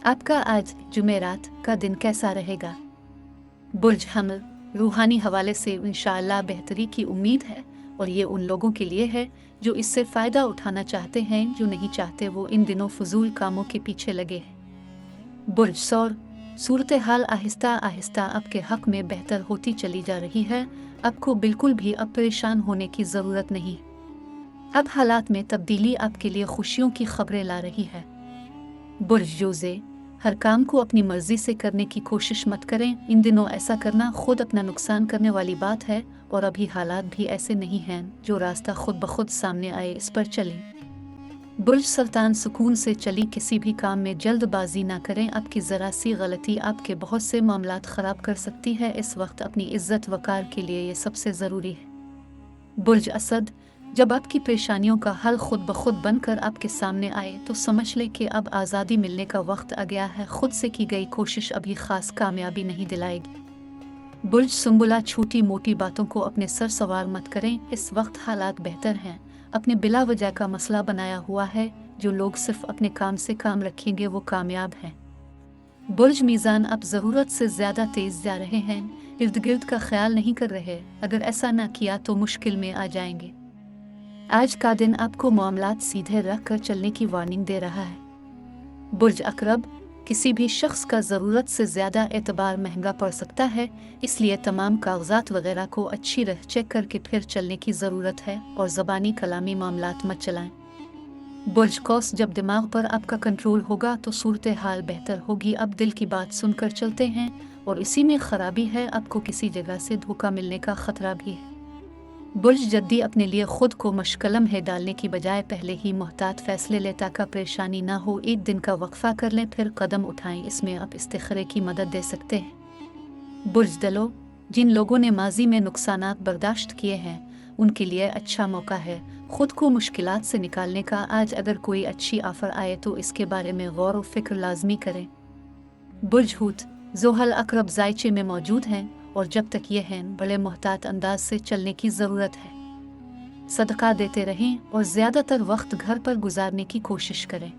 आपका आज जुमेरात का दिन कैसा रहेगा? बुर्ज हमल, रूहानी हवाले से इंशाअल्लाह बेहतरी की उम्मीद है और ये उन लोगों के लिए है जो इससे फ़ायदा उठाना चाहते हैं। जो नहीं चाहते वो इन दिनों फजूल कामों के पीछे लगे हैं। बुर्ज सौर, सूरत हाल आहिस्ता आहिस्ता आपके हक में बेहतर होती चली जा रही है। आपको बिल्कुल भी अब परेशान होने की ज़रूरत नहीं। अब हालात में तब्दीली आपके लिए खुशियों की खबरें ला रही है। बुर्ज जोजे, हर काम को अपनी मर्जी से करने की कोशिश मत करें। इन दिनों ऐसा करना खुद अपना नुकसान करने वाली बात है और अभी हालात भी ऐसे नहीं हैं जो रास्ता खुद ब खुद सामने आए इस पर चलें। बुर्ज सुल्तान, सुकून से चली किसी भी काम में जल्दबाजी ना करें। आपकी ज़रा सी गलती आपके बहुत से मामलात ख़राब कर सकती है। इस वक्त अपनी इज्जत वकार के लिए ये सबसे ज़रूरी है। बुर्ज असद, जब आपकी परेशानियों का हल खुद ब खुद बनकर आपके सामने आए तो समझ ले कि अब आज़ादी मिलने का वक्त आ गया है। खुद से की गई कोशिश अभी खास कामयाबी नहीं दिलाएगी। बुर्ज सुंबुला, छोटी मोटी बातों को अपने सर सवार मत करें। इस वक्त हालात बेहतर हैं। अपने बिला वजह का मसला बनाया हुआ है। जो लोग सिर्फ अपने काम से काम रखेंगे वो कामयाब हैं। बुर्ज मीज़ान, आप ज़रूरत से ज़्यादा तेज़ जा रहे हैं। इर्द गिर्द का ख्याल नहीं कर रहे। अगर ऐसा ना किया तो मुश्किल में आ जाएंगे। आज का दिन आपको मामलात सीधे रख कर चलने की वार्निंग दे रहा है। बुर्ज अकरब, किसी भी शख्स का ज़रूरत से ज़्यादा एतबार महंगा पड़ सकता है, इसलिए तमाम कागजात वगैरह को अच्छी तरह चेक करके फिर चलने की ज़रूरत है और ज़बानी कलामी मामलात मत चलाएं। बुर्ज कौस, जब दिमाग पर आपका कंट्रोल होगा तो सूरत हाल बेहतर होगी। अब दिल की बात सुनकर चलते हैं और इसी में ख़राबी है। आपको किसी जगह से धोखा मिलने का ख़तरा भी है। बुर्ज जद्दी, अपने लिए खुद को मशकलम है डालने की बजाय पहले ही मुहतात फैसले ले ताकि परेशानी ना हो। एक दिन का वक्फा कर लें फिर कदम उठाएं। इसमें आप इस्तिखरे की मदद दे सकते हैं। बुर्ज दलो, जिन लोगों ने माजी में नुकसानात बर्दाश्त किए हैं उनके लिए अच्छा मौका है खुद को मुश्किलात से निकालने का। आज अगर कोई अच्छी ऑफर आए तो इसके बारे में गौर व फिक्र लाजमी करें। बुर्ज हूत, ज़ोहल अकरब ज़ायचे में मौजूद हैं और जब तक ये हैं बड़े मोहतात अंदाज से चलने की ज़रूरत है। सदका देते रहें और ज़्यादातर वक्त घर पर गुजारने की कोशिश करें।